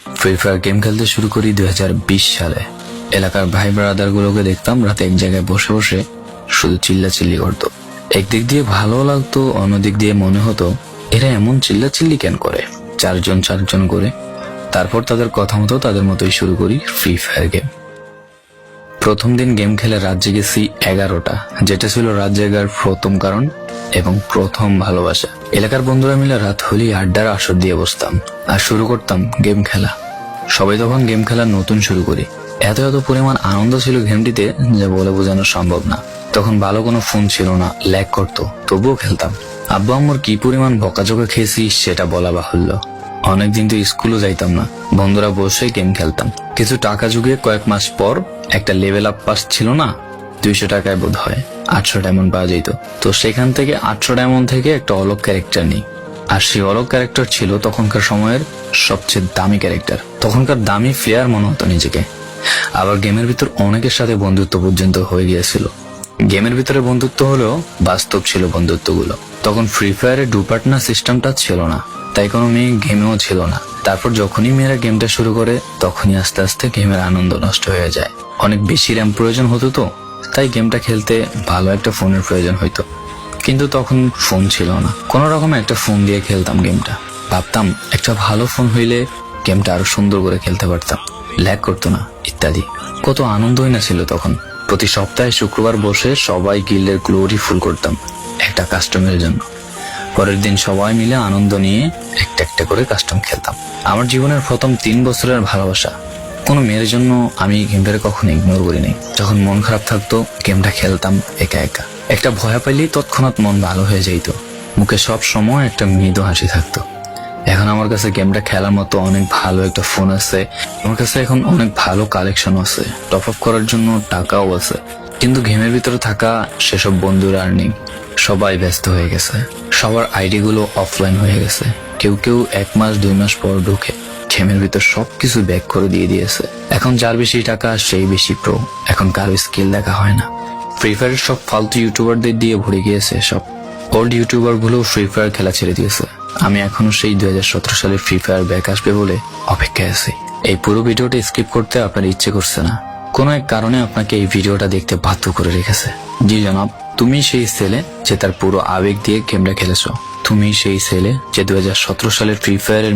Free fire game খেলতে শুরু করি 2020 সালে। এলাকার ভাই ব্রাদার গুলোকে দেখতাম রাতে এক জায়গায় বসে বসে শুধু চিল্লাচিল্লি করতো। একদিক দিয়ে ভালো লাগতো, অন্যদিক দিয়ে মনে হতো এরা এমন চিল্লাচিল্লি কেন করে, চারজন করে। তারপর তাদের কথা মতো তাদের মতোই শুরু করি ফ্রি ফায়ার গেম। প্রথম দিন গেম খেলে রাত জেগেছি 11টা, যেটা ছিল রাত জেগার প্রথম কারণ এবং প্রথম ভালোবাসা। এলাকার বন্ধুরা মিলে রাত হলেই আড্ডার আসর দিয়ে বসতাম আর শুরু করতাম গেম খেলা। সবাই তখন গেম খেলা নতুন শুরু করি। এত পরিমাণ আনন্দ ছিল গেমটিতে যা বলে বোঝানো সম্ভব না। তখন ভালো কোনো ফোন ছিল না, ল্যাগ করতো, তবুও খেলতাম। আব্বু আম্মুর কি পরিমাণ বকাঝকা খেয়েছি সেটা বলা বাহুল্য। অনেকদিন তো স্কুলও যাইতাম না, বন্ধুরা বসে গেম খেলতাম। কিছু টাকা জুগিয়ে কয়েক মাস পর একটা লেভেল আপ পাস ছিল না, 200 টাকায় বোধ হয় 800 ডায়মন্ড পাওয়া যেত। তো সেখান থেকে 800 ডায়মন্ড থেকে একটা অলগ ক্যারেক্টার নিই। আর সেই অলগ ক্যারেক্টার ছিল তখনকার সময়ের সবচেয়ে দামি ক্যারেক্টার। তখনকার দামি প্লেয়ার মনে হতো নিজেকে। আবার গেমের ভিতর অনেকের সাথে বন্ধুত্ব পর্যন্ত হয়ে গিয়েছিল। গেমের ভিতরে বন্ধুত্ব হলেও বাস্তব ছিল বন্ধুত্বগুলো। তখন ফ্রি ফায়ারে ডু পার্টনার সিস্টেমটা ছিল না, তাই কোনো মেয়ে গেমেও ছিল না। তারপর যখনই মেয়েরা গেমটা শুরু করে তখনই আস্তে আস্তে গেমের আনন্দ নষ্ট হয়ে যায়। অনেক বেশি র্যাম প্রয়োজন হতো, তো তাই গেমটা খেলতে ভালো একটা ফোনের প্রয়োজন হইতো। কিন্তু তখন ফোন ছিল না, কোনো রকমে একটা ফোন দিয়ে খেলতাম গেমটা। ভাবতাম একটা ভালো ফোন হইলে গেমটা আরো সুন্দর করে খেলতে পারতাম, ল্যাগ করতো না ইত্যাদি। কত আনন্দই না ছিল তখন। প্রতি সপ্তাহে শুক্রবার বসে সবাই গিল্ডের গ্লোরি ফুল করতাম একটা কাস্টমের জন্য। পরের দিন সবাই মিলে আনন্দ নিয়ে একটা একটা করে কাস্টম খেলতাম। আমার জীবনের প্রথম 3 বছরের ভালোবাসা। কোনো মেয়ের জন্য আমি গেমটাকে কখনো ইগনোর করি নাই। যখন মন খারাপ থাকতো গেমটা খেলতাম একা একা। একটা ভয় পাইলেই তৎক্ষণাৎ মন ভালো হয়ে যাইতো, মুখে সব সময় একটা মৃদু হাসি থাকতো। এখন আমার কাছে গেমটা খেলার মতো অনেক ভালো একটা ফোন আছে, আমার কাছে এখন অনেক ভালো কালেকশন আছে, টপ আপ করার জন্য টাকাও আছে। কিন্তু গেমের ভিতরে থাকা সেসব বন্ধুরা আর নেই, সবাই ব্যস্ত হয়ে গেছে। সবার আইডি গুলো অফলাইন হয়ে গেছে। কেউ 1 মাস 2 মাস পর ঢুকে গেমের ভিতর সবকিছু ব্যাক করে দিয়েছে। এখন যার বেশি টাকা সেই বেশি প্রো, এখন কারো স্কিল দেখা হয় না। ফ্রি ফায়ারের সব ফালতু ইউটিউবারদের দিয়ে ভরে গিয়েছে সব। ওল্ড ইউটিউবার গুলো ফ্রি ফায়ার খেলা ছেড়ে দিয়েছে। আমি এখনো সেই 2017 সালে ফ্রি ফায়ার ব্যাক আসবে বলে অপেক্ষায় আছি। এই পুরো ভিডিওটা স্কিপ করতে আপনার ইচ্ছে করছে না, কোনো এক কারণে আপনাকে এই ভিডিওটা দেখতে বাধ্য করে রেখেছে। জি জনাব, তুমি সেই ছেলে যে তার পুরো আবেগ দিয়ে গেমটা খেলেছো। তুমি সেই ছেলে যে 2017 সালের ফ্রি ফায়ারের